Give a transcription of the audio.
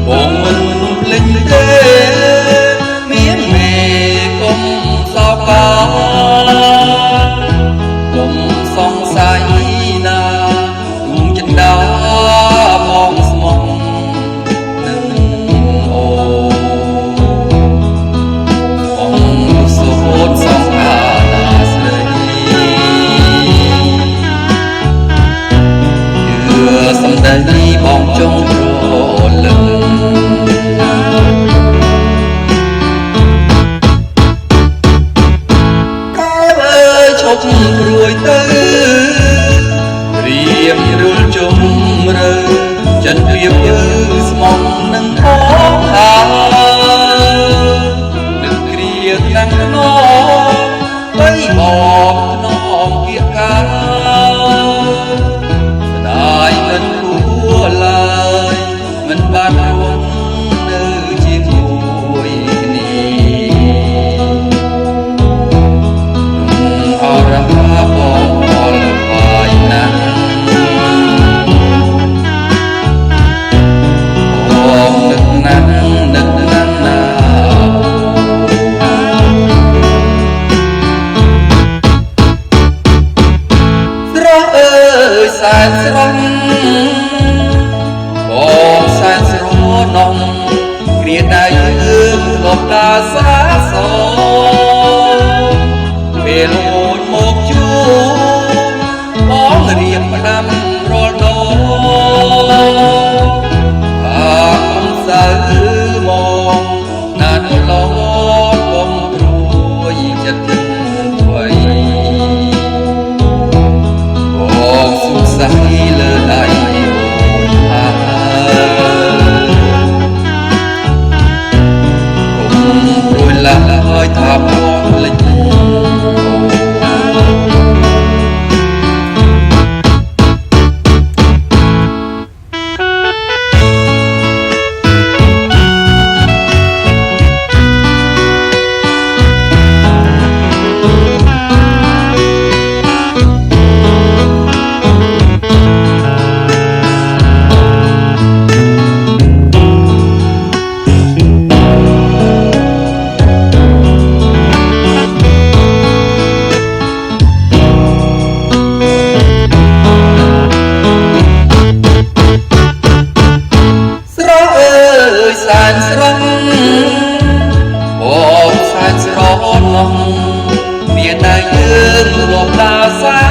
បងមិនភ្លេចទេមានមេកុំសោកោកុំសង្ស័យណាទូងចិន្តាបងស្មោះនឹងអូបងសូត្រសង្ហាណាស្រីសម្ដីបងចង់រលឹងកាលអើយឈប់ព្រួយទៅរៀមរុលជុំរើចិនព្រៀបយឺស្មងនឹងផងនឹងគ្រាតាំងខ្នងបីបងខ្នងគៀកកាស្ដាយមិនគួរឡើយមិនបានរួមនៅជាមួយគ្នាអរហាបងអល់បាយណាស់បងនឹកណាស់នឹកណាស់ណាស្រស់អើយសែនស្រស់បងសែនស្រស់នំគ្រាដៃយើងធ្លាប់ដើរសាសពេលអូនមកជួបងរៀបផ្ដាំរាល់ដងអាកុំសៅមកណានឡងកុំព្រួយចិត្តអ្វីបងសុខសាយលើដៃហើយថាបងភ្លេចសែនស្រស់បងសែនស្រស់នំមានតែយើងធ្លាប់ដើរសា